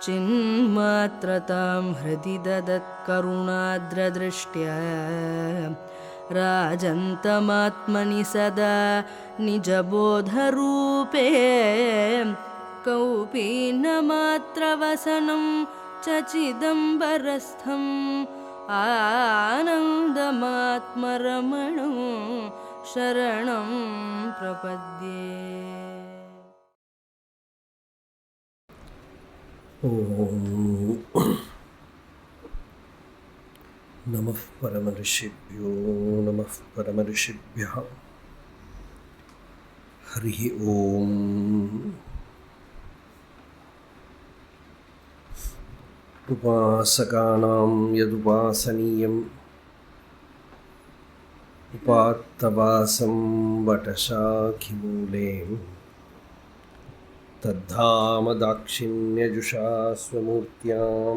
चिन्मात्रतां हृदि ददत्करुणाद्रदृष्ट्या राजन्तमात्मनि सदा निजबोधरूपे कौपीनमात्रवसनं चचिदम्बरस्थम् आनन्दमात्मरमणं शरणं प्रपद्ये। नमः परमऋषिभ्यो नमः परमऋषिभ्यः। हरिः ओम्। उपासकानां यदुपासनीयम् उपात्तवासं वटशाखिमूले तद्धाम दाक्षिण्यजुषा स्वमूर्त्यां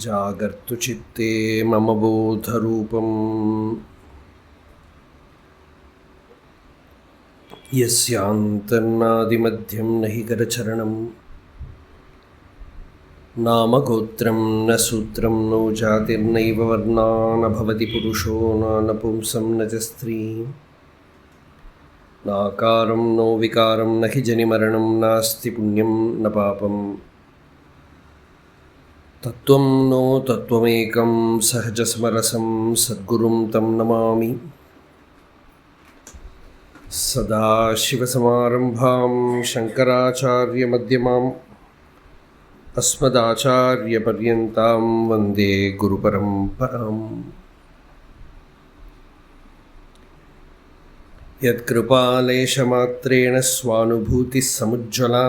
जागर्तु चित्ते मम बोधरूपम्। यस्यान्तर्नादिमध्यं न हि करचरणं नामगोत्रं न सूत्रं नो जातिर्नैव वर्णा न भवति पुरुषो न नपुंसं न च स्त्रीं नाकारं नो विकारं न हि जनिमरणं नास्ति पुण्यं न पापं तत्त्वं नो तत्त्वमेकं सहजसमरसं सद्गुरुं तं नमामि। सदाशिवसमारम्भां शङ्कराचार्यमध्यमाम् अस्मदाचार्यपर्यन्तां वन्दे गुरुपरम्पराम्। यत्कृपालेशमात्रेण स्वानुभूतिः समुज्ज्वला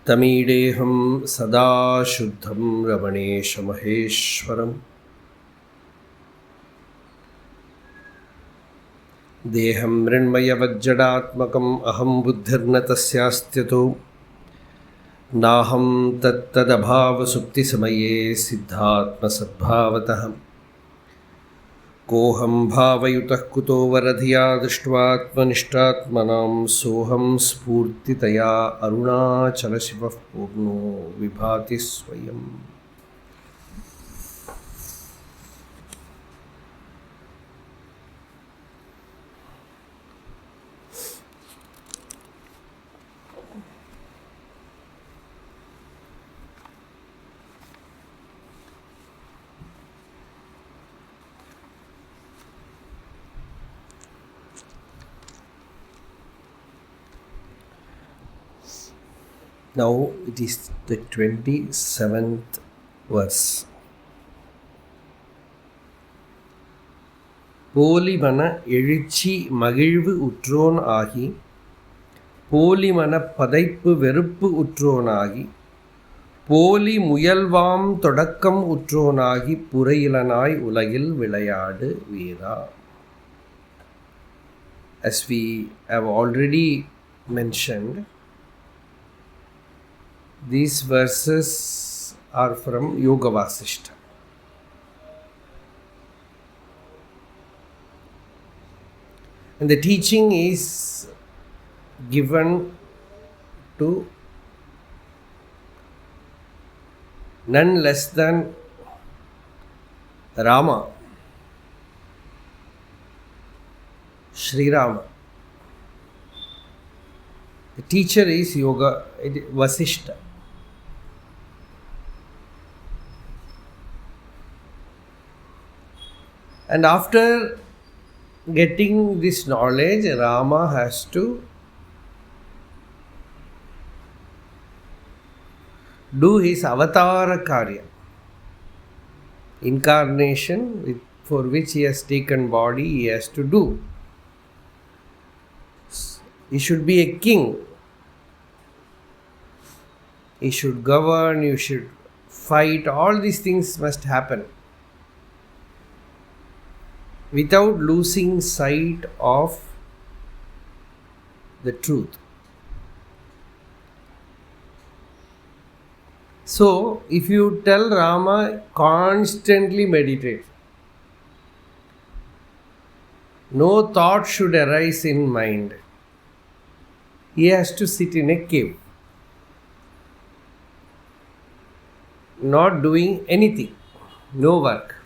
तमीडेऽहं सदा शुद्धं रमणेशमहेश्वरम्। देहं मृण्मयवज्जडात्मकम् अहं बुद्धिर्न तस्यास्त्यतो नाहं तत्तदभावसुप्तिसमये सिद्धात्मसद्भावतः कोऽहं भावयुतः कुतो वरधिया दृष्ट्वात्मनिष्ठात्मनां सोऽहं स्फूर्तितया अरुणाचलशिवः पूर्णो विभाति स्वयम्। Now it is the 27th verse. pōlimaṉa eṛucci mahiṛvu uṭṭṛōண ஆகி pōlimaṉap padaippuveṟup uṭṭṛōண ஆகி pōlimuyalவாம் தொடக்கம் உற்றோன் ஆகி puraiyilaṉாய் உலகில் விளையாடு vīrā. As we have already mentioned, these verses are from Yōga Vāsiṣṭham. And the teaching is given to none less than Rama, Sri Rama. The teacher is Yōga Vāsiṣṭham. And after getting this knowledge, Rama has to do his avatara karya, incarnation for which he has taken body, he has to do. He should be a king. He should govern, you should fight, all these things must happen without losing sight of the truth. So, if you tell Rama constantly meditate, no thought should arise in mind, he has to sit in a cave. not doing anything, no work.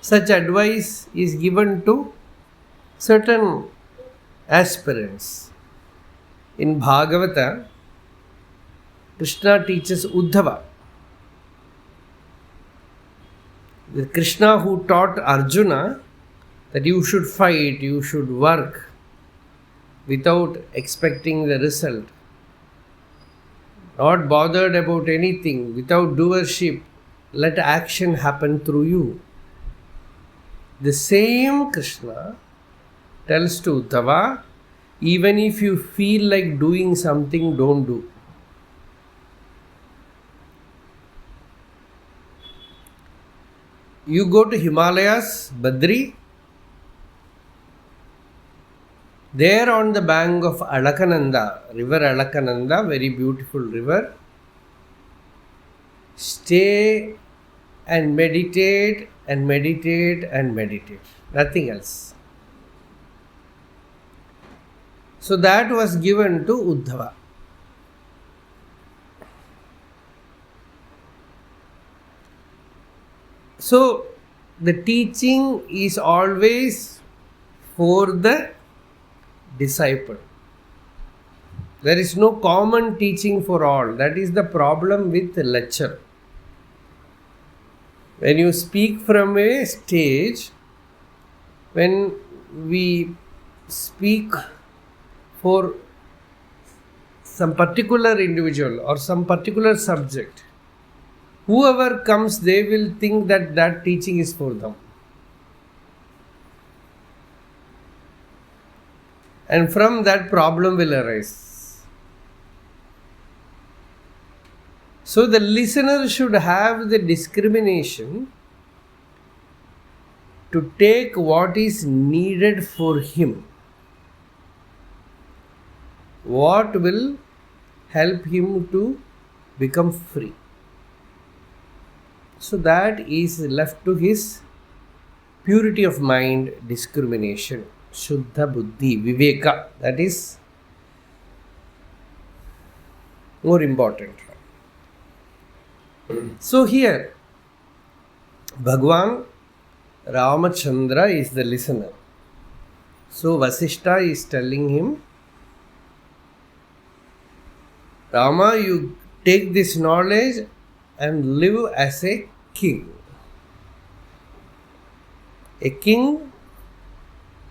Such advice is given to certain aspirants. In Bhagavata, Krishna teaches Uddhava. The Krishna who taught Arjuna that you should fight, you should work without expecting the result, not bothered about anything, without doership, let action happen through you. The same Krishna tells to Uddhava, even if you feel like doing something, don't do. You go to Himalayas, Badri, there on the bank of Alakananda, river Alakananda, very beautiful river, stay and meditate and meditate and meditate, nothing else. So that was given to Uddhava. So the teaching is always for the disciple. There is no common teaching for all. That is the problem with the lecture. When you speak from a stage, when we speak for some particular individual or some particular subject, whoever comes, they will think that that teaching is for them. And from that, problem will arise. So the listener should have the discrimination to take what is needed for him, what will help him to become free. So that is left to his purity of mind, discrimination, Shuddha Buddhi, Viveka. That is more important. So here, Bhagwan Ramachandra is the listener. So Vāsiṣṭha is telling him, Rama, you take this knowledge and live as a king. A king,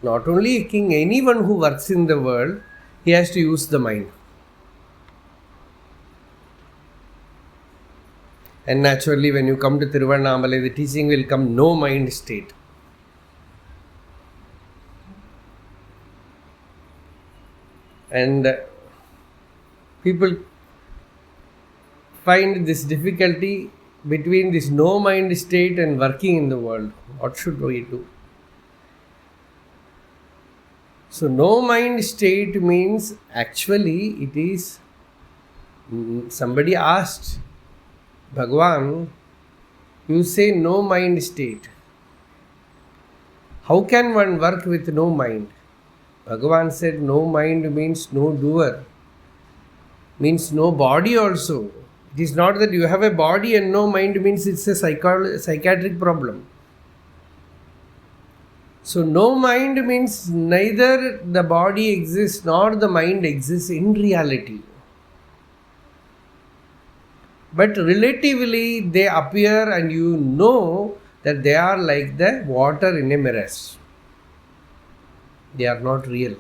not only a king, anyone who works in the world, he has to use the mind. And naturally, when you come to Tiruvannamalai, the teaching will come no mind state. And people find this difficulty between this no mind state and working in the world. What should we do? So no mind state means actually it is, somebody asked Bhagwan, you say no mind state. How can one work with no mind? Bhagwan said no mind means no doer, means no body also. It is not that you have a body and no mind means it's a psychiatric problem. So no mind means neither the body exists nor the mind exists in reality. But relatively they appear and you know that they are like the water in a mirror. They are not real.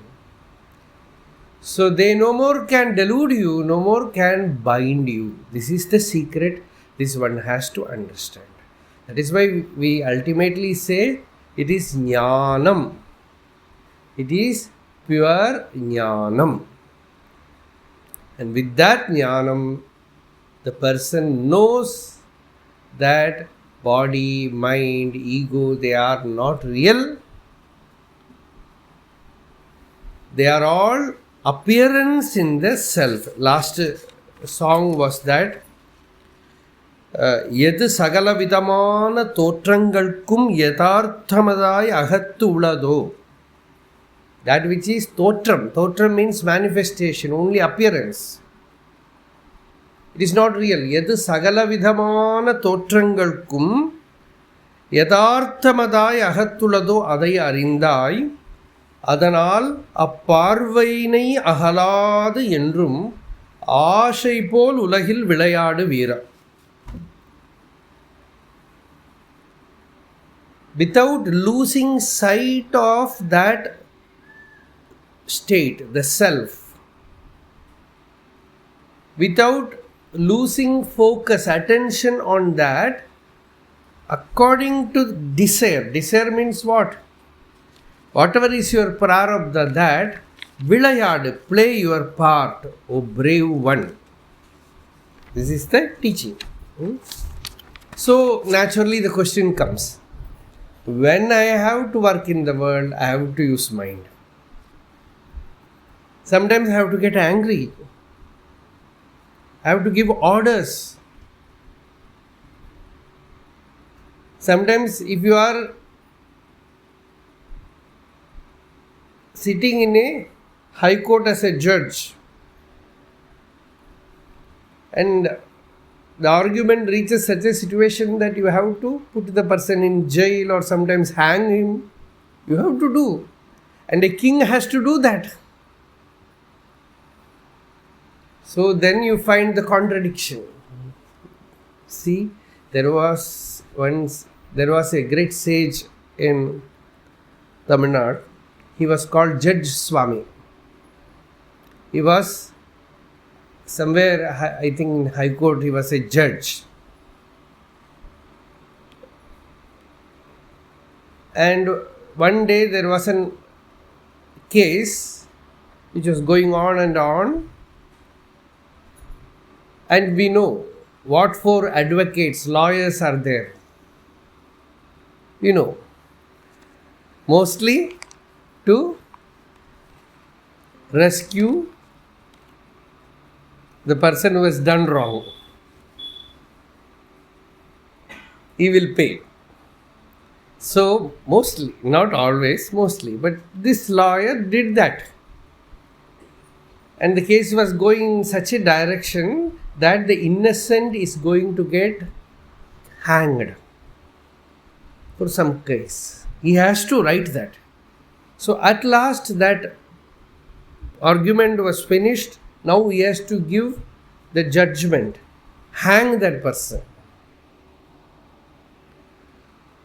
So they no more can delude you, no more can bind you. This is the secret this one has to understand. That is why we ultimately say it is jnanam. It is pure jnanam. And with that jnanam, the person knows that body, mind, ego, they are not real. They are all appearance in the self. Last song was that Yed Sagala Vidamana Totrangalkum Yatharthamadai Ahattu Ulado. That which is Totram. Totram means manifestation, only appearance. It is not real. எது சகலவிதமான தோற்றங்களுக்கும் யதார்த்தமதாய் அகத்துள்ளதோ அதை அறிந்தாய், அதனால் அப்பார்வையினை அகலாது என்றும் ஆசை போல் உலகில் விளையாடு வீரா. Without losing sight of that state, the self, without losing focus, attention on that, according to desire. Desire means what? Whatever is your prarabdha, that vilayadu, play your part, O brave one. This is the teaching. So naturally the question comes, when I have to work in the world, I have to use mind. Sometimes I have to get angry. I have to give orders. Sometimes if you are sitting in a high court as a judge and the argument reaches such a situation that you have to put the person in jail or sometimes hang him, you have to do. And a king has to do that. So then you find the contradiction. See, there was a great sage in Tamil Nadu. He was called Judge Swami. He was somewhere, I think in High Court, he was a judge. And one day there was a case which was going on and on. And we know what four advocates, lawyers are there. You know, mostly to rescue the person who has done wrong. He will pay. So mostly, not always, mostly, but this lawyer did that. And the case was going in such a direction that the innocent is going to get hanged for some case. He has to write that. So at last that argument was finished. Now he has to give the judgment. Hang that person.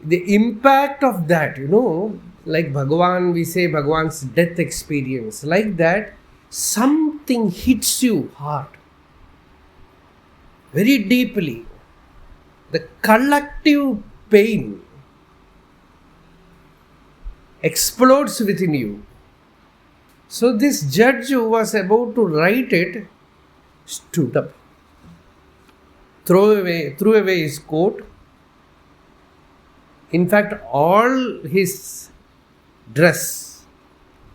The impact of that, like Bhagavan, we say Bhagavan's death experience. Like that, something hits you hard. Very deeply. The collective pain explodes within you. So this judge who was about to write it stood up, threw away his coat. In fact, all his dress,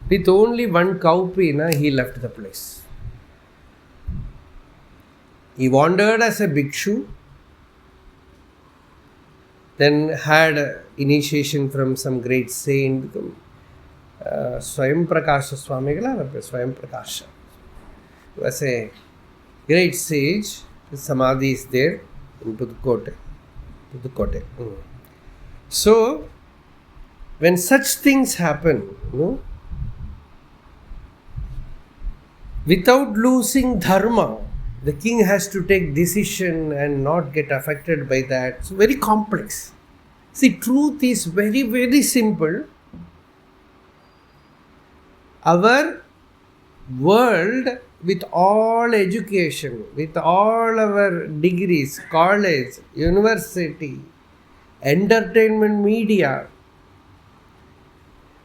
with only one cowpea, he left the place. He wandered as a bhikshu, then had initiation from some great saint, Swami Swami. He was a great sage. His samadhi is there in Pudukkottai. So, when such things happen, without losing dharma, the king has to take decision and not get affected by that. It's very complex. See, truth is very, very simple. Our world, with all education, with all our degrees, college, university, entertainment media,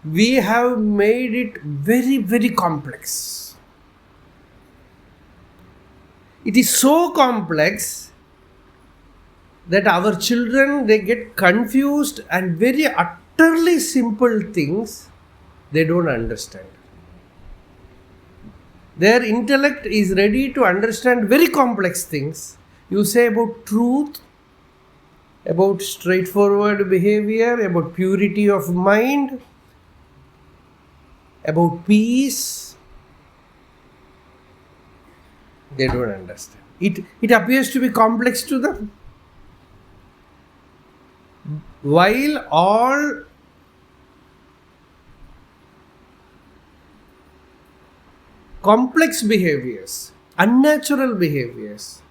we have made it very, very complex. It is so complex that our children, they get confused, and very utterly simple things they don't understand. Their intellect is ready to understand very complex things. You say about truth, about straightforward behavior, about purity of mind, about peace. They don't understand. it appears to be complex to them. While all complex behaviors, unnatural behaviors,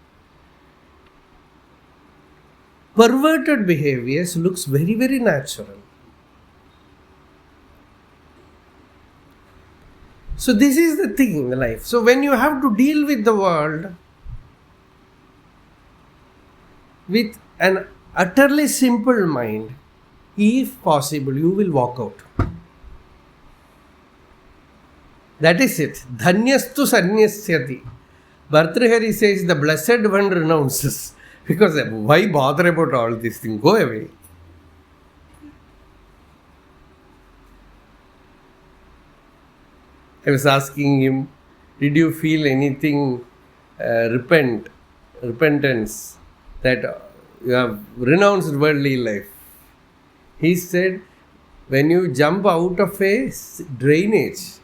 perverted behaviors looks very, very natural. So this is the thing in life. So when you have to deal with the world with an utterly simple mind, if possible, you will walk out. That is it. Dhanyastu sanyasyati. Bhartrihari says the blessed one renounces. Because why bother about all these things? Go away. I was asking him, did you feel anything repentance that you have renounced worldly life? He said, when you jump out of a drainage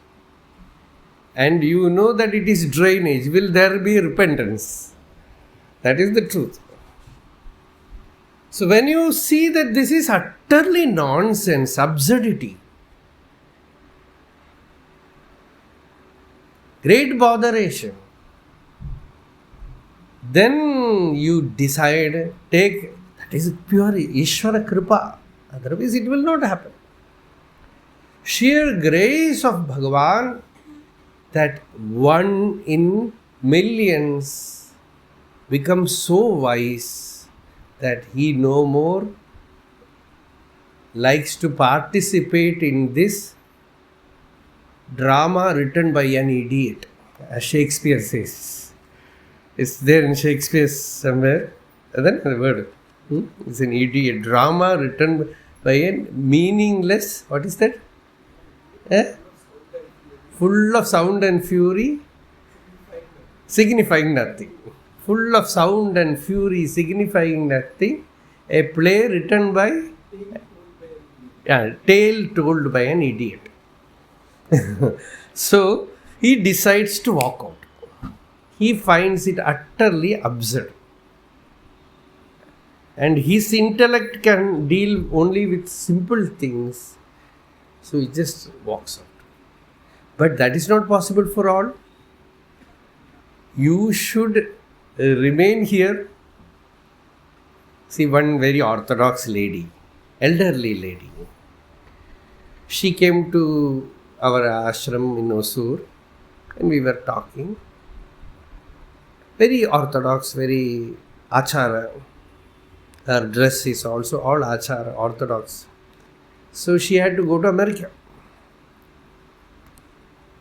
and you know that it is drainage, will there be repentance? That is the truth. So when you see that this is utterly nonsense, absurdity, great botheration, then you decide, that is pure Ishvara Kripa. Otherwise it will not happen. Sheer grace of Bhagavan, that one in millions becomes so wise that he no more likes to participate in this drama written by an idiot, as Shakespeare says. It's there in Shakespeare somewhere. Then the word. It's an idiot. Drama written by a meaningless, what is that? Full of sound and fury, signifying nothing. Full of sound and fury, signifying nothing. A play written by, tale told by an idiot. So he decides to walk out. He finds it utterly absurd. And his intellect can deal only with simple things. So he just walks out. But that is not possible for all. You should remain here. See, one very orthodox lady, elderly lady. She came to our ashram in Osur and we were talking. Very orthodox, very achara. Her dress is also all achara, orthodox. So she had to go to America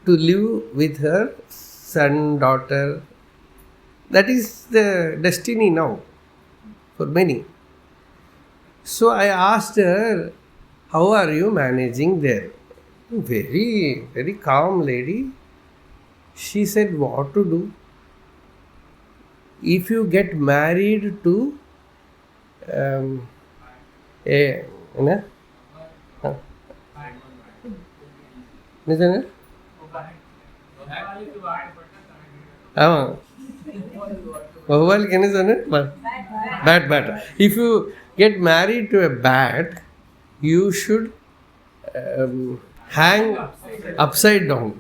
to live with her son, daughter. That is the destiny now for many. So I asked her, how are you managing there? Very, very calm lady. She said, what to do? If you get married to bat. If you get married to a bat, you should hang upside down.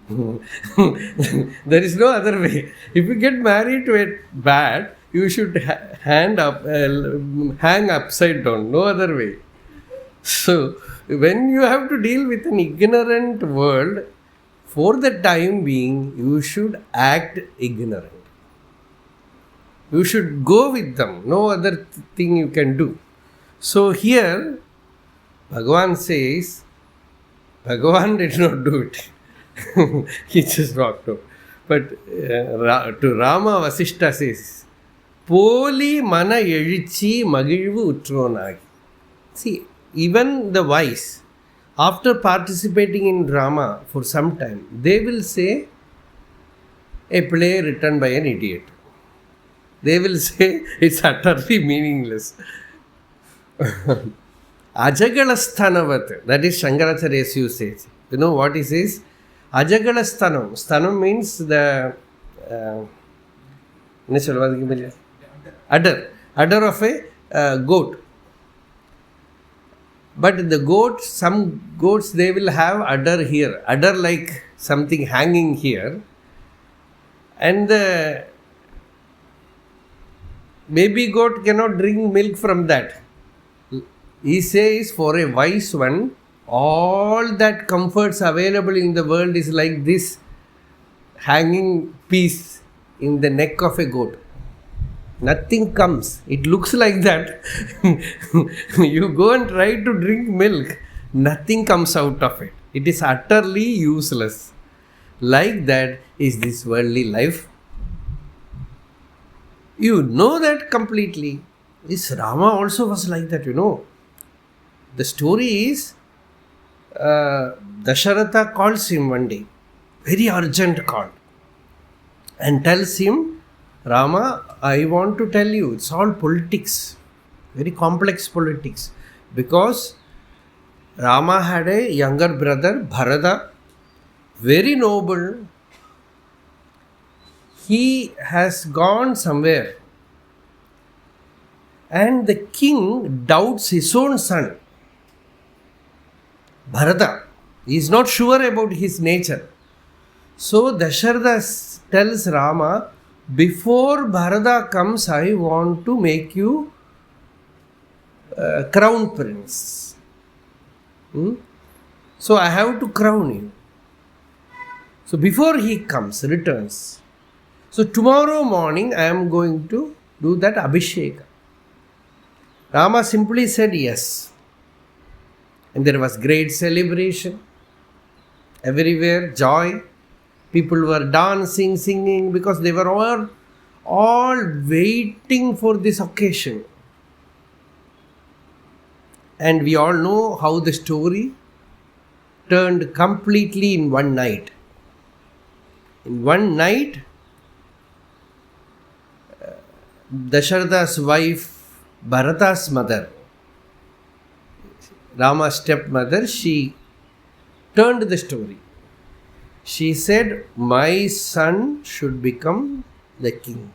There is no other way. If you get married to a bat, you should hang upside down. No other way. So, when you have to deal with an ignorant world, for the time being, you should act ignorant. You should go with them. No other thing you can do. So here, Bhagavan says, Bhagavan did not do it. He just walked out. But to Rama, Vāsiṣṭha says, pōlimaṉa eṛucci mahiṛvu uṭṭṛō. See, even the wise, after participating in drama for some time, they will say a play written by an idiot. They will say it's utterly meaningless. Ajagala-Sthanavat, that is Shankaracharya's usage. You know what he says? Ajagala-Sthanam. Sthanam means the udder of a goat. But the goat, some goats, they will have udder here, udder like something hanging here, and the baby goat cannot drink milk from that. He says, for a wise one, all that comforts available in the world is like this hanging piece in the neck of a goat. Nothing comes. It looks like that. You go and try to drink milk, nothing comes out of it. It is utterly useless. Like that is this worldly life. You know that completely. This Rama also was like that, The story is, Dasharatha calls him one day, very urgent call, and tells him, Rama, I want to tell you, it's all politics, very complex politics, because Rama had a younger brother, Bharata, very noble. He has gone somewhere, and the king doubts his own son, Bharata. He is not sure about his nature. So Dasharatha tells Rama, before Bharata comes, I want to make you crown prince. So I have to crown you. So before he comes, returns. So tomorrow morning I am going to do that Abhishek. Rama simply said yes. And there was great celebration. Everywhere, joy. People were dancing, singing, because they were all waiting for this occasion. And we all know how the story turned completely in one night. In one night, Dasharatha's wife, Bharata's mother, Rama's stepmother, she turned the story. She said, my son should become the king.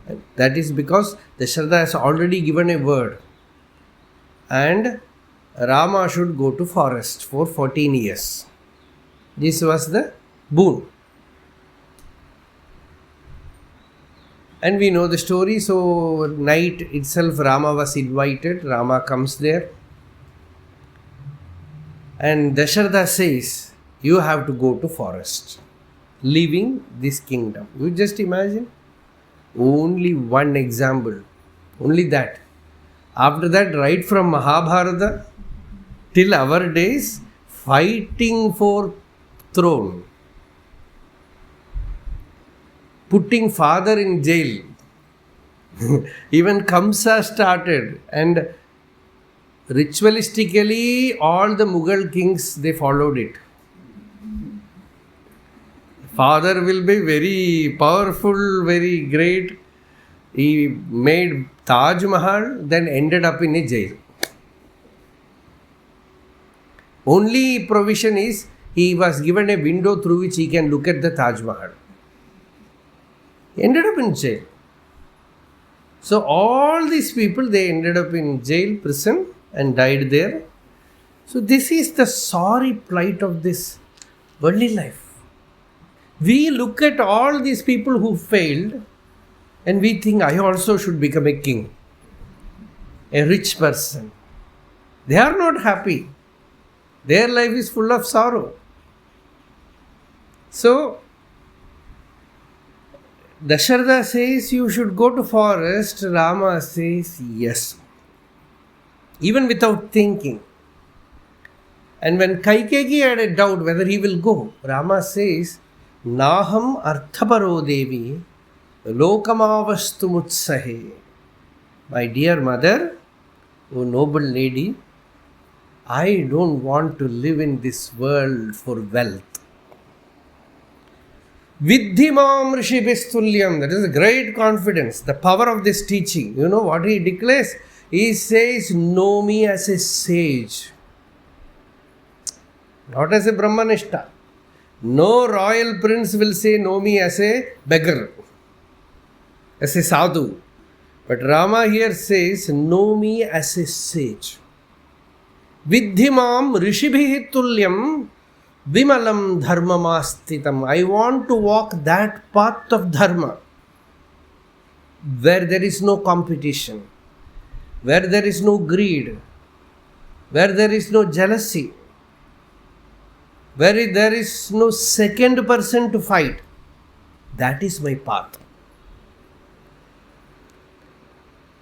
And that is because Dasharatha has already given a word. And Rama should go to forest for 14 years. This was the boon. And we know the story. So night itself Rama was invited. Rama comes there. And Dasharatha says, you have to go to forest, leaving this kingdom. You just imagine. Only one example. Only that. After that, right from Mahabharata till our days, fighting for throne. Putting father in jail. Even Kamsa started, and ritualistically all the Mughal kings, they followed it. Father will be very powerful, very great. He made Taj Mahal, then ended up in a jail. Only provision is he was given a window through which he can look at the Taj Mahal. He ended up in jail. So all these people, they ended up in jail, prison, and died there. So this is the sorry plight of this worldly life. We look at all these people who failed and we think, I also should become a king, a rich person. They are not happy. Their life is full of sorrow. So Dasharatha says, you should go to forest. Rama says, yes. Even without thinking. And when Kaikeyi had a doubt whether he will go, Rama says, Naham arthaparo devi lokamavastu mutsahe. My dear mother, O noble lady, I don't want to live in this world for wealth. Vidhimam rishibhistulyam. That is a great confidence. The power of this teaching. You know what he declares? He says, know me as a sage. Not as a Brahmanishta. No royal prince will say, know me as a beggar. as a sadhu. But Rama here says, know me as a sage. Vidhimam rishibhihi tulyam vimalam dharmamastitam. I want to walk that path of dharma where there is no competition, where there is no greed, where there is no jealousy, where there is no second person to fight. That is my path.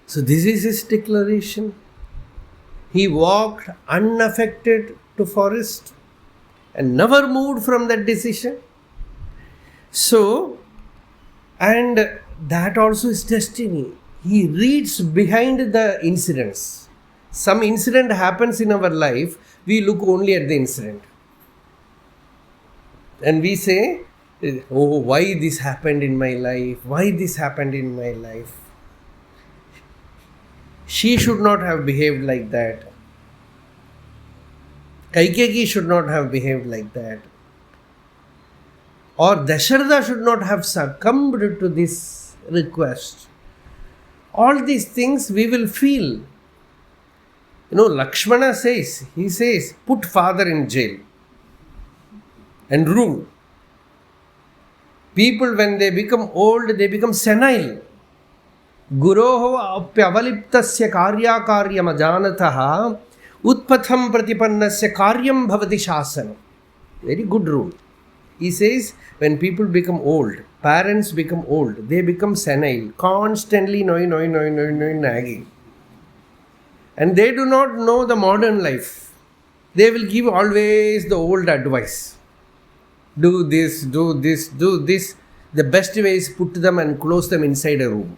So this is his declaration. He walked unaffected to forest and never moved from that decision. So, and that also is destiny. He reads behind the incidents. Some incident happens in our life, we look only at the incident. And we say, oh, why this happened in my life? Why this happened in my life? She should not have behaved like that. Kaikeyi should not have behaved like that. Or Dasharatha should not have succumbed to this request. All these things we will feel. Lakshmana says, he says, put father in jail and rule. People, when they become old, they become senile. Guroho apyavaliptasya karyakaryam ajanataha utpatham pratipannasya karyam bhavati shasanam. Very good rule. He says, when people become old, parents become old, they become senile, constantly nagging. And they do not know the modern life. They will give always the old advice. Do this, do this, do this. The best way is put them and close them inside a room.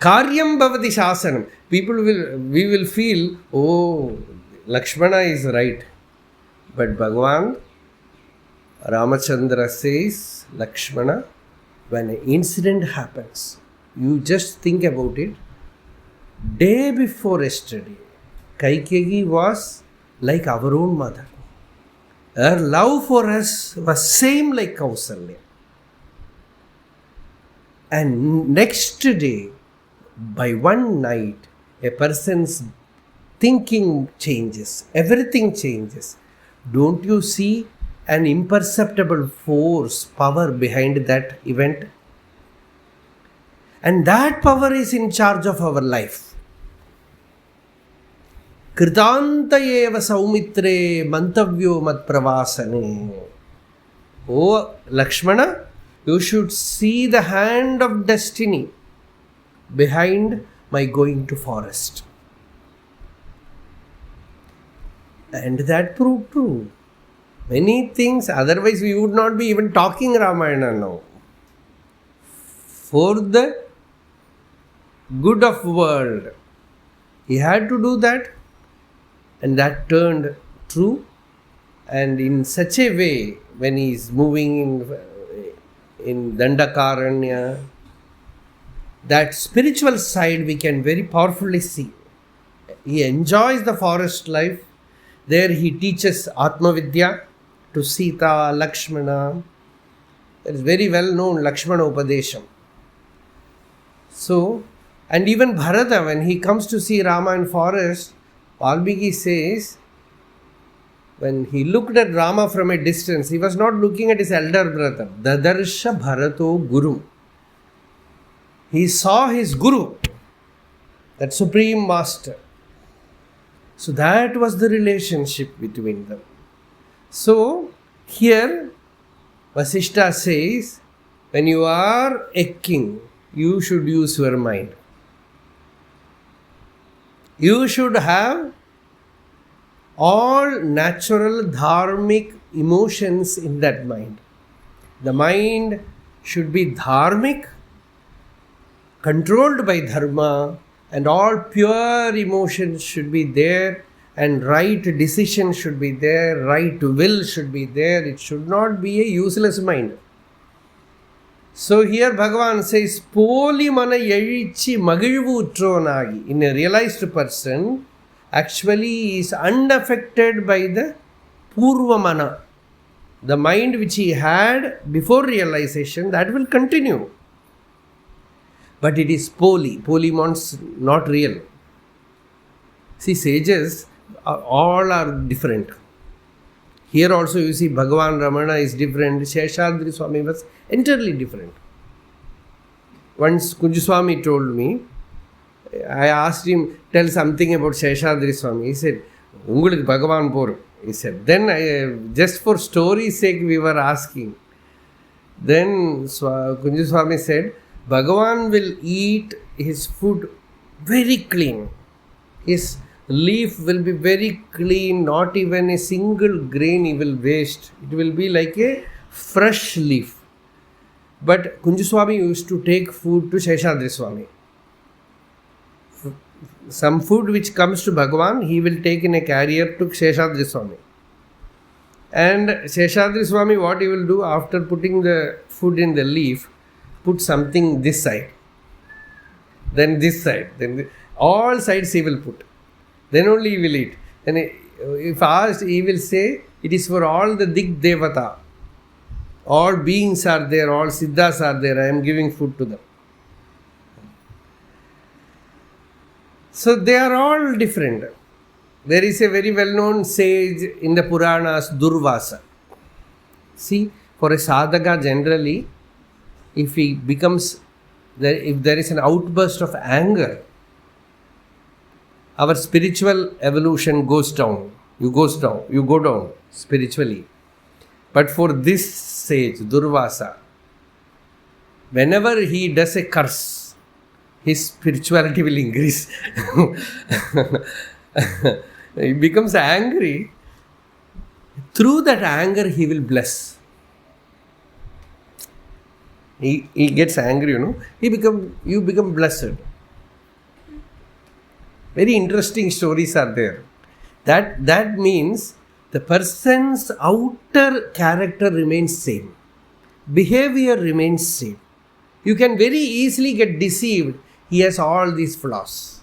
Karyam bhavati shasanam. We will feel, oh, Lakshmana is right. But Bhagavan Ramachandra says, Lakshmana, when an incident happens, you just think about it. Day before yesterday, Kaikeyi was like our own mother. Her love for us was same like Kausalya. And next day, by one night, a person's thinking changes, everything changes. Don't you see an imperceptible force, power behind that event? And that power is in charge of our life. Kritanta eva saumitre mantavyo mat pravasane. Oh, Lakshmana, you should see the hand of destiny behind my going to forest. And that proved true. Many things, otherwise we would not be even talking Ramayana now. For the good of world, he had to do that, and that turned true. And in such a way, when he is moving in Dandakaranya, that spiritual side we can very powerfully see. He enjoys the forest life. There he teaches Atmavidya to Sita, Lakshmana. That is very well known, Lakshmana Upadesham. So, and even Bharata, when he comes to see Rama in forest, Valmiki says, when he looked at Rama from a distance, he was not looking at his elder brother. Dadarsha Bharato Guru. He saw his Guru, that Supreme Master. So that was the relationship between them. So here Vasishtha says, when you are a king, you should use your mind. You should have all natural dharmic emotions in that mind. The mind should be dharmic, controlled by dharma, and all pure emotions should be there, and right decision should be there, right will should be there. It should not be a useless mind. So here Bhagavan says, pōlimaṉa eṛucci mahiṛvu. In a realized person, actually is unaffected by the purva maṇa. the mind which he had before realization, that will continue. But it is pōlimaṉs, not real. See, sages all are different. Here also you see Bhagavan Ramana is different. Seshadri Swami was entirely different. Once Kunjaswami told me, I asked him, tell something about Seshadri Swami. He said, Ungalukku Bhagavan Por. He said, then just for story's sake we were asking. Then Kunjaswami said, Bhagavan will eat his food very clean. His leaf will be very clean, not even a single grain he will waste. It will be like a fresh leaf. But Kunjaswami used to take food to Seshadri Swami. Some food which comes to Bhagavan, he will take in a carrier to Seshadri Swami. And Seshadri Swami, what he will do after putting the food in the leaf, put something this side, then this side, then all sides he will put. Then only he will eat. And if asked, he will say, it is for all the Dig Devata. All beings are there, all Siddhas are there, I am giving food to them. So they are all different. There is a very well-known sage in the Puranas, Durvasa. See, for a sadhaka generally, if there is an outburst of anger, our spiritual evolution goes down. You go down spiritually. But for this sage, Durvasa, whenever he does a curse, his spirituality will increase. He becomes angry. Through that anger, he will bless. He gets angry, you become blessed. Very interesting stories are there. That means the person's outer character remains same. Behavior remains same. You can very easily get deceived. He has all these flaws.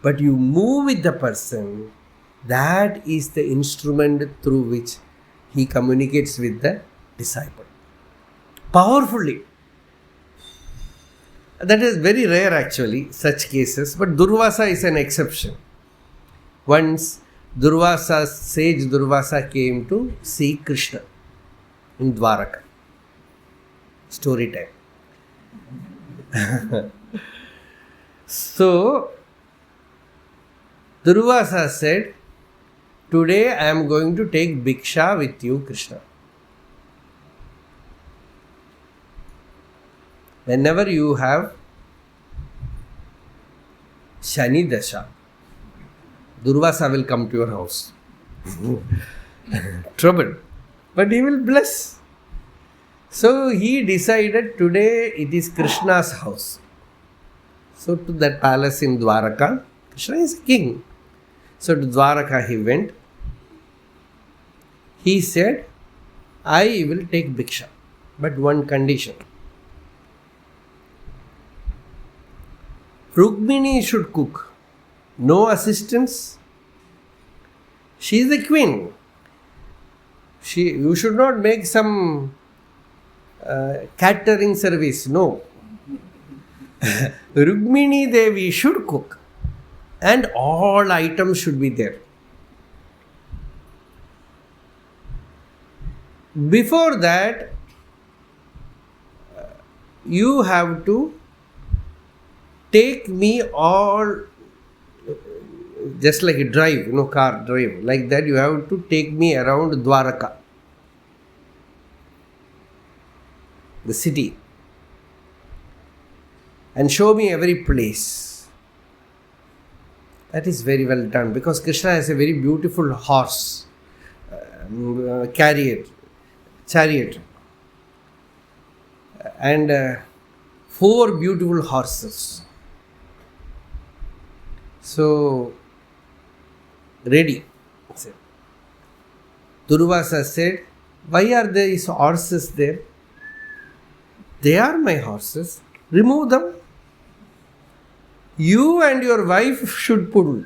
But you move with the person, that is the instrument through which he communicates with the disciple. Powerfully. That is very rare actually, such cases. But Durvasa is an exception. Once sage Durvasa came to see Krishna in Dwaraka. Story time. So, Durvasa said, today I am going to take Bhiksha with you, Krishna. Whenever you have Shani Dasha, Durvasa will come to your house. Trouble. But he will bless. So he decided today it is Krishna's house. So to that palace in Dwaraka, Krishna is king. So to Dwaraka he went. He said, I will take Bhiksha, but one condition. Rukmini should cook. No assistance. She is the queen. You should not make some catering service. No. Rukmini Devi should cook. And all items should be there. Before that, you have to take me all, just like a drive, car drive. Like that you have to take me around Dwaraka, the city, and show me every place. That is very well done, because Krishna has a very beautiful horse, chariot, and 4 beautiful horses. So, ready. Durvasa said, why are these horses there? They are my horses. Remove them. You and your wife should pull.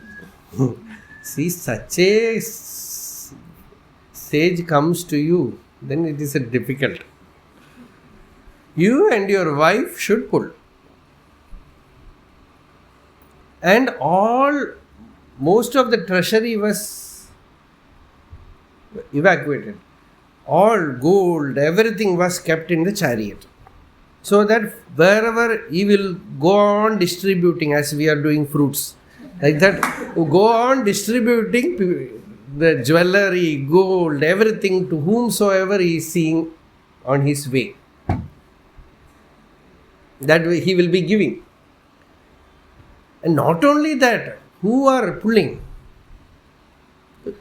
See, such a stage comes to you, then it is difficult. You and your wife should pull. And most of the treasury was evacuated. All gold, everything was kept in the chariot. So that wherever he will go on distributing, as we are doing fruits, like that, go on distributing the jewelry, gold, everything to whomsoever he is seeing on his way. That way he will be giving. And not only that, who are pulling?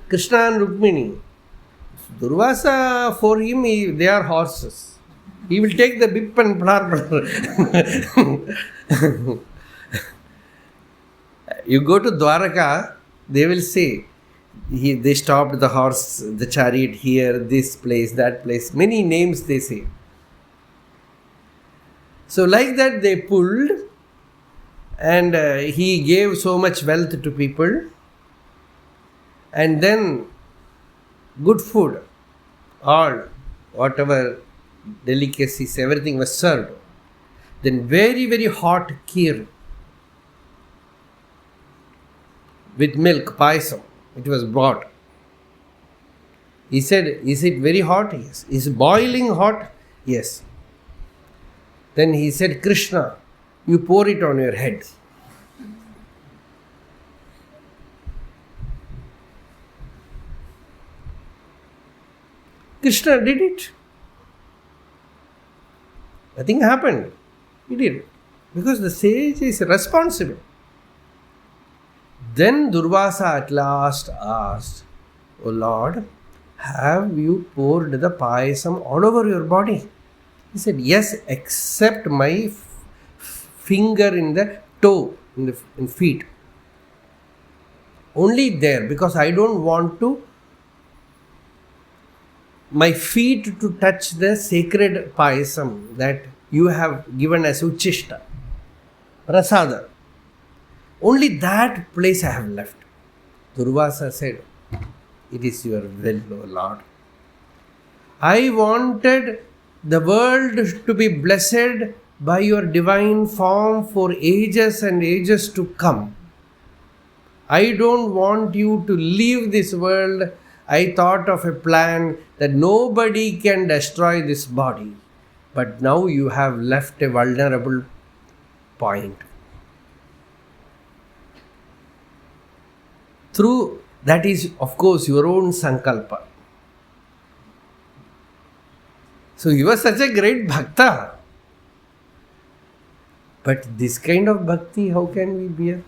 Krishna and Rukmini. Durvasa, for him, they are horses. He will take the whip and blah, blah. You go to Dwaraka, they will say, they stopped the horse, the chariot here, this place, that place. Many names they say. So like that they pulled, and he gave so much wealth to people. And then good food, all, whatever delicacies, everything was served. Then very, very hot kheer with milk, payasam, it was brought. He said, is it very hot? Yes. Is it boiling hot? Yes. Then he said, Krishna, you pour it on your head. Krishna did it. Nothing happened. He did. Because the sage is responsible. Then Durvasa at last asked, O Lord, have you poured the payasam all over your body? He said, yes, except my finger in the toe, in feet. Only there, because I don't want my feet to touch the sacred payasam that you have given as uchishta, prasada. Only that place I have left. Durvasa said, it is your will, O Lord. I wanted the world to be blessed by your divine form for ages and ages to come. I don't want you to leave this world. I thought of a plan that nobody can destroy this body. But now you have left a vulnerable point. Through that is, of course, your own sankalpa. So you are such a great bhakta. But this kind of bhakti, how can we bear?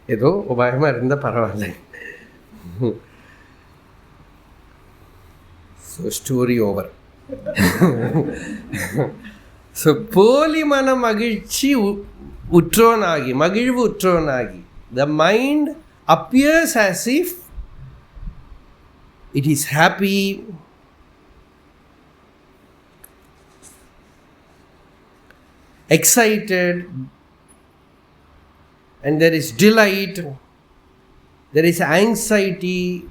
Edo ubayama irundha paravalla. So story over. So pōlimaṉa mahiṛcci uṭṭṛōnāgi, mahiṛvu uṭṭṛōnāgi. The mind appears as if it is happy, excited, and there is delight, there is anxiety.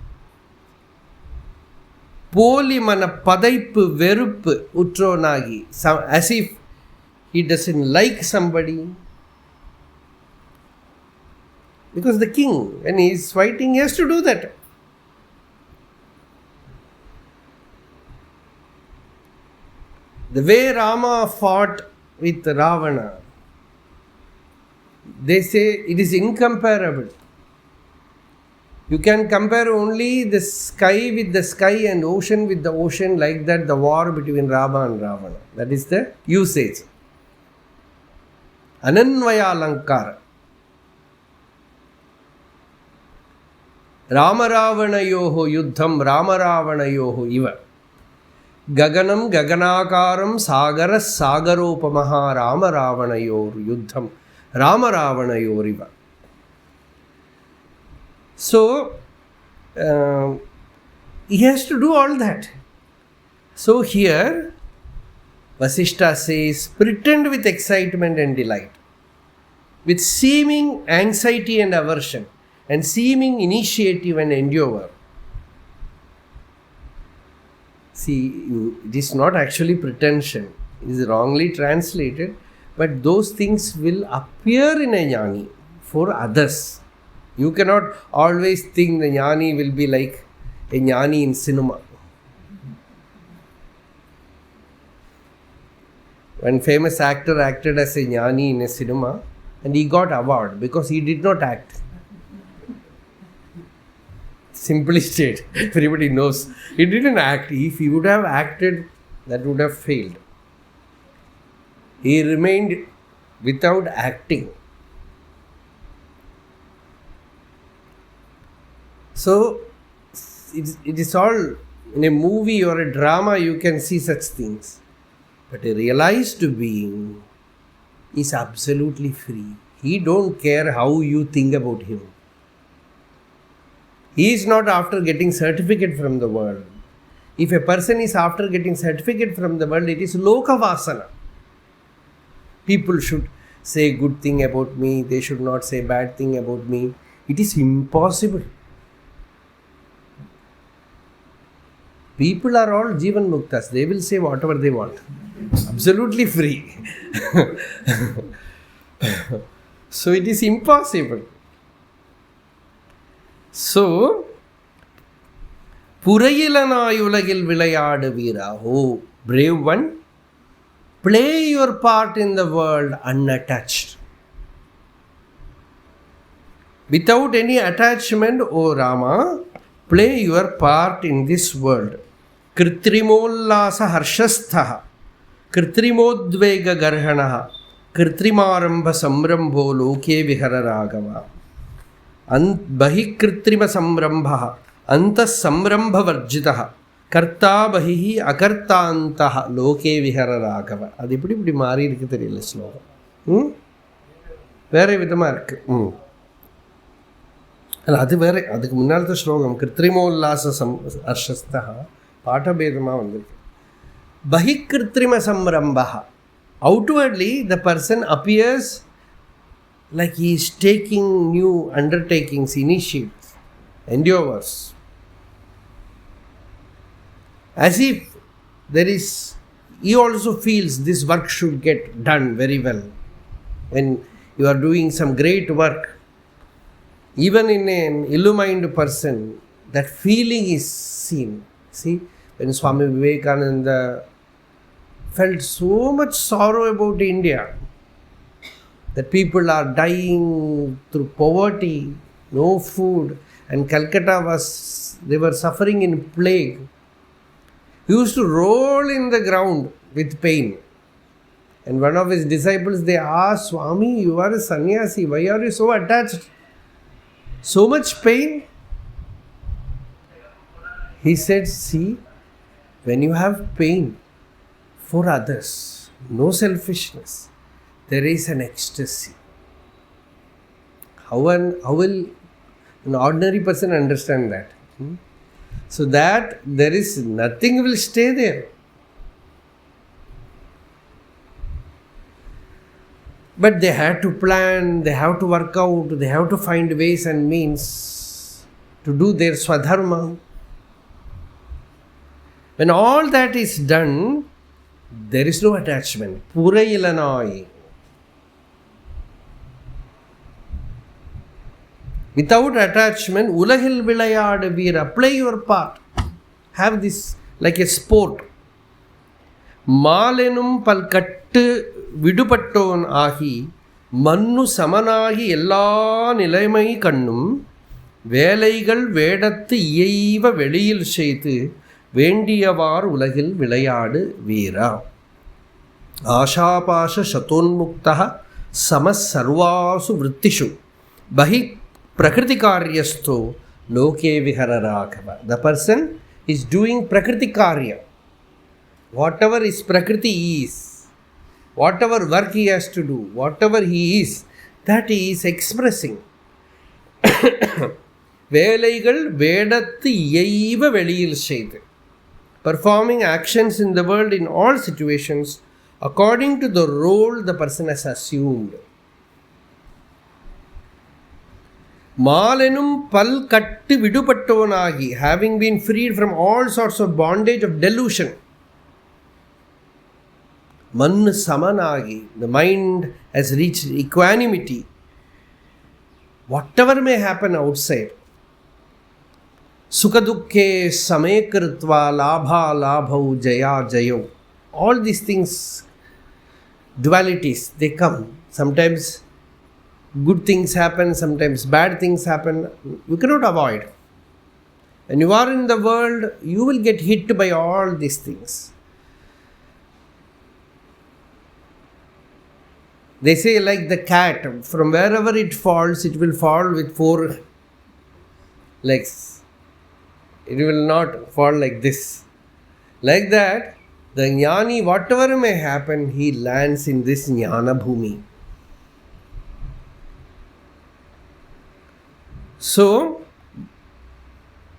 Pōlimaṉa padaippuveṟup uṭṭṛōnāgi, as if he doesn't like somebody. Because the king, when he is fighting, he has to do that. The way Rama fought with Ravana, they say it is incomparable. You can compare only the sky with the sky and ocean with the ocean, like that, the war between Rama and Ravana. That is the usage. Ananvayalankara. Rama-Ravanayoho yuddham Rama-Ravanayoho iva. Gaganam gaganakaram sagaras sagaropamaha Rama-Ravanayor yuddham Rama-Ravanayor iva. So, he has to do all that. So here, Vāsiṣṭha says, pretend with excitement and delight, with seeming anxiety and aversion, and seeming initiative and endeavor. it is not actually pretension. It is wrongly translated. But those things will appear in a jnani for others. You cannot always think the jnani will be like a jnani in cinema. One famous actor acted as a jnani in a cinema and he got award because he did not act. Simply state, everybody knows. He didn't act. If he would have acted, that would have failed. He remained without acting. So, it is all in a movie or a drama you can see such things. But a realized being is absolutely free. He don't care how you think about him. He is not after getting certificate from the world. If a person is after getting certificate from the world, it is loka vasana. People should say good thing about me. They should not say bad thing about me. It is impossible. People are all Jivan Muktas. They will say whatever they want. Absolutely free. So it is impossible. So, puraiyilaṉā yulahilviḻai vīrā. Oh, brave one, play your part in the world unattached. Without any attachment, O Rama, play your part in this world. Kritrimollasa harshastha, kritrimodvega garhanaha, kritrimarambha samrambho loke vihara ragava. Bahikritrima samrambha, antas samrambha varjitaha, karta bahihi akartantaha loke vihara ragava. அது இப்படி மாறி இருக்கு தெரியல ஸ்லோகம். வேற விதமா இருக்கு. அது வேற, அதுக்கு முன்னாலத்த ஸ்லோகம் கிருத்திரிமோல்லாச ஹர்ஷஸ்தா பாட்டபேதமாக வந்திருக்கு. பஹிக்கிருத்திரிம சம்ரம்பா. Outwardly, the person appears like he is taking new undertakings, initiatives, endeavors. As if there is, he also feels this work should get done very well. When you are doing some great work, even in an illumined person, that feeling is seen. See, when Swami Vivekananda felt so much sorrow about India, that people are dying through poverty, no food, and Calcutta they were suffering in plague. He used to roll in the ground with pain. And one of his disciples, they asked, Swami, you are a sannyasi, why are you so attached? So much pain? He said, see, when you have pain for others, no selfishness, there is an ecstasy. How will an ordinary person understand that? So that there is nothing will stay there. But they have to plan, they have to work out, they have to find ways and means to do their swadharma. When all that is done, there is no attachment. Puraiyilaṉā. Without attachment, yulahilviḻai vīrā. Play your part. Have this like a sport. māleṉumbal kaṭṭuviḍu ணāhi maṉṉusama ணāhiyellā nilaimaik வேலைகள் வேடத்து இயைவ வெளியில் செய்து வேண்டியவார் உலகில் விளையாடு வீரா. ஆஷாபாஷ சதோன்முக்தः சமஸ் சர்வாசு விருத்திஷு பஹி prakriti karyastho loke vihara raghava. The person is doing prakriti karya. Whatever is prakriti is, whatever work he has to do, whatever he is, that he is expressing. வேலைகள் வேடத்து இயைவ வெளியில் செய்து. Performing actions in the world in all situations according to the role the person has assumed. māleṉumbal kaṭṭuviḍu ணāhī, having been freed from all sorts of bondage of delusion. maṉṉusama, the mind has reached equanimity. Whatever may happen outside, sukha-dukkhe same kritva labha labhau jaya jayo. All these things, dualities, they come. Sometimes good things happen, sometimes bad things happen. You cannot avoid. When you are in the world, you will get hit by all these things. They say, like the cat, from wherever it falls, it will fall with 4 legs. It will not fall like this. Like that, the jnani, whatever may happen, he lands in this jnana bhumi. So,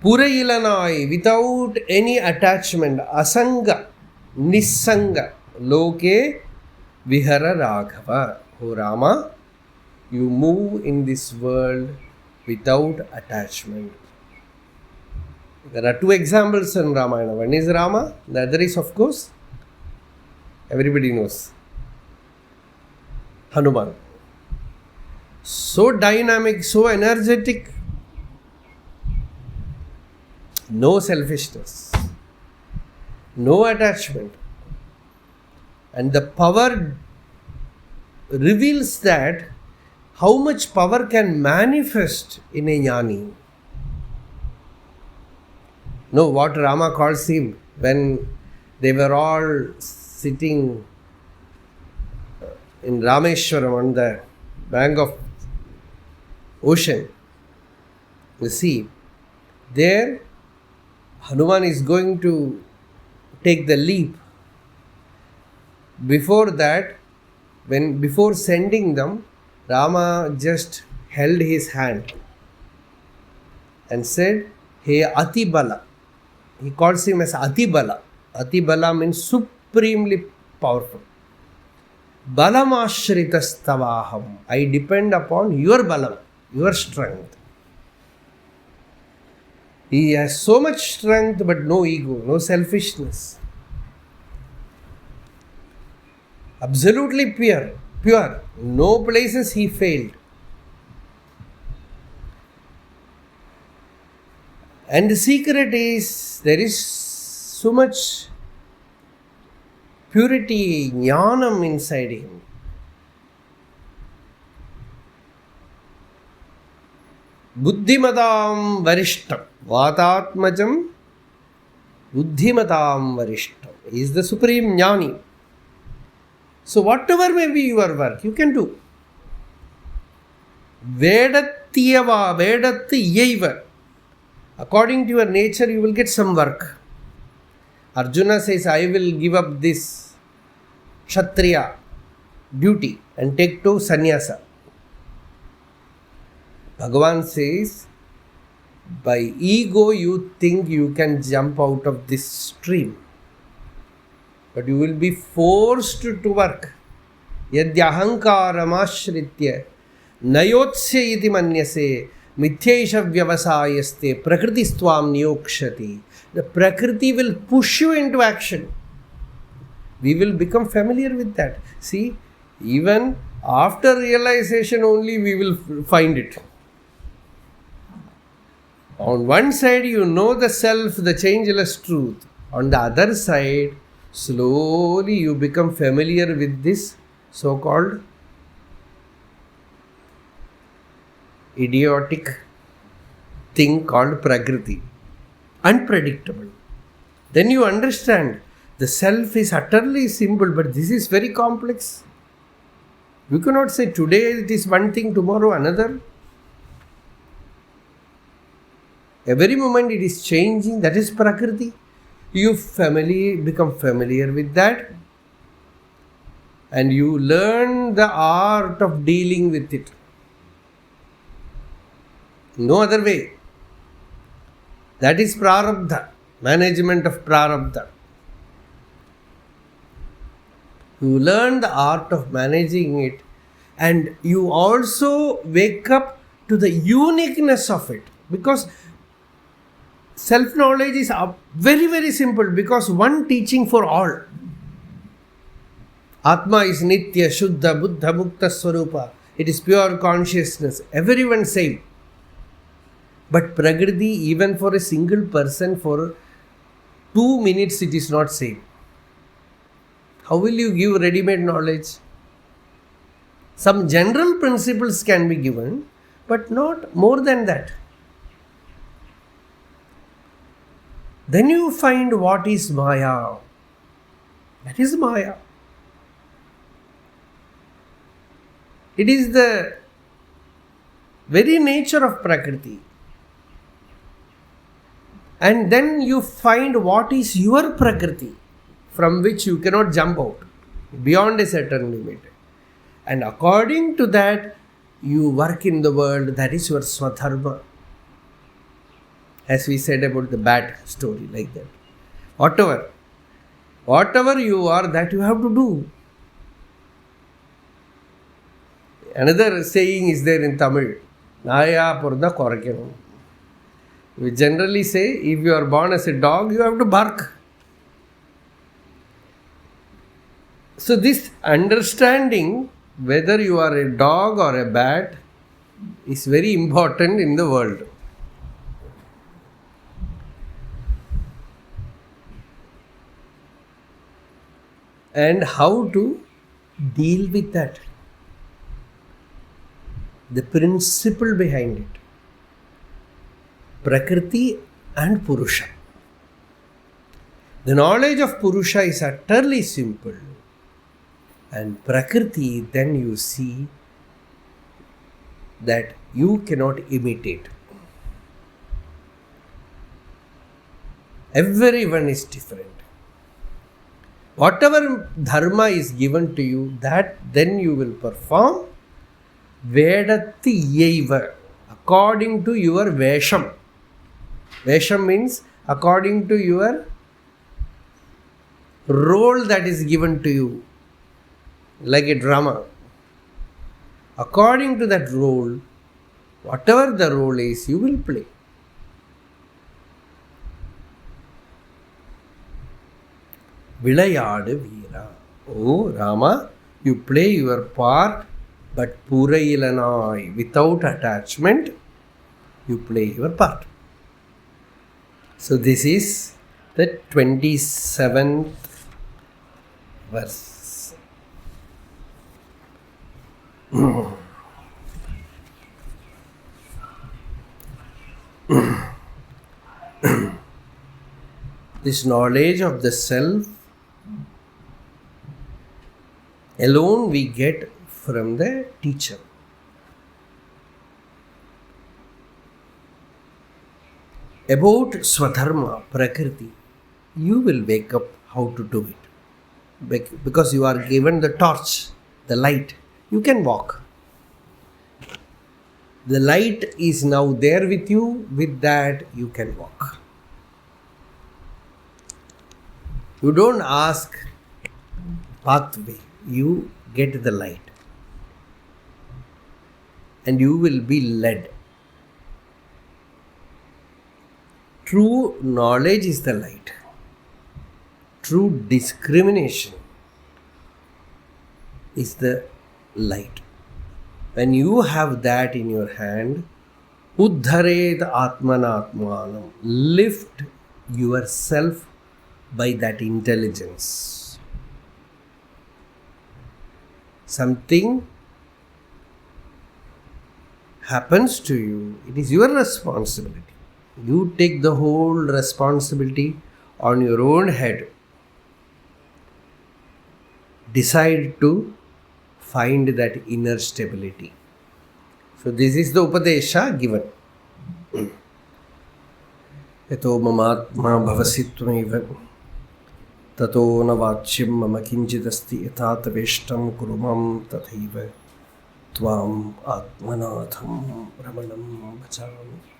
puraiyilaṉā, without any attachment, asanga, nissanga, loke vihara raghava. O Rama, you move in this world without attachment. There are 2 examples in Ramayana. One is Rama, the other is, of course, everybody knows, Hanuman. So dynamic, so energetic, no selfishness, no attachment. And the power reveals that how much power can manifest in a jnani. No, what Rama calls him when they were all sitting in Rameshwaram on the bank of ocean, the sea. There, Hanuman is going to take the leap. Before that, before sending them, Rama just held his hand and said, "Hey Atibala." He calls him as Atibala. Atibala means supremely powerful. Balamashritashtavaham. I depend upon your balam, your strength. He has so much strength but no ego, no selfishness. Absolutely pure. No places he failed. And the secret is, there is so much purity, jnanam inside him. Buddhimatam varishttam. Vatātmajam buddhimatam varishttam. He is the supreme jnani. So whatever may be your work, you can do. Vedatyava, vedatyaiva. According to your nature, you will get some work. Arjuna says, I will give up this kshatriya duty and take to sannyasa. Bhagavan says, by ego you think you can jump out of this stream. But you will be forced to work. Yadyahankaramashritya nayotsya iti manyase mityaisha vyavasayaste prakritistvam niyokshati. The prakriti will push you into action. We will become familiar with that. See, even after realization only we will find it. On one side you know the self, the changeless truth. On the other side, slowly you become familiar with this so-called idiotic thing called Prakriti. Unpredictable. Then you understand the self is utterly simple, but this is very complex. You cannot say today it is one thing, tomorrow another. Every moment it is changing. That is Prakriti. You become familiar with that, and you learn the art of dealing with it. No other way. That is prarabdha, management of prarabdha. You learn the art of managing it, and you also wake up to the uniqueness of it. Because self-knowledge is very, very simple, because one teaching for all. Atma is Nitya, Shuddha, Buddha, Mukta Swarupa. It is pure consciousness. Everyone same. But Prakriti, even for a single person, for 2 minutes, it is not same. How will you give ready-made knowledge? Some general principles can be given, but not more than that. Then you find what is Maya. That is Maya. It is the very nature of Prakriti. And then you find what is your Prakriti, from which you cannot jump out beyond a certain limit. And according to that, you work in the world. That is your Swadharma. As we said about the bat story, like that. Whatever you are, that you have to do. Another saying is there in Tamil, Naya porda korakkanum. We generally say, if you are born as a dog, you have to bark. So this understanding, whether you are a dog or a bat, is very important in the world. And how to deal with that. The principle behind it. Prakriti and Purusha. The knowledge of Purusha is utterly simple. And Prakriti, then you see that you cannot imitate. Everyone is different. Whatever dharma is given to you, that then you will perform vedatiyaiva, according to your vesham. Vesham means according to your role that is given to you, like a drama. According to that role, whatever the role is, you will play. Vilayādu vīrā. Oh Rama, you play your part, but puraiyilaṉā, without attachment, you play your part. So this is the 27th verse. This knowledge of the self alone we get from the teacher. About Swadharma, Prakriti, you will wake up how to do it. Because you are given the torch, the light, you can walk. The light is now there with you, with that you can walk. You don't ask pathway, you get the light. And you will be led. True knowledge is the light. True discrimination is the light. When you have that in your hand, uddharet atmanatmanam, lift yourself by that intelligence. Something happens to you, it is your responsibility. You take the whole responsibility on your own head. Decide to find that inner stability. So this is the Upadesha given. Yato mamatma bhavasittvameva tato na vāchyam mama kinchidasti yatātaveshtam kurumam tathaiva tvam atmanatham ramanam bhajami.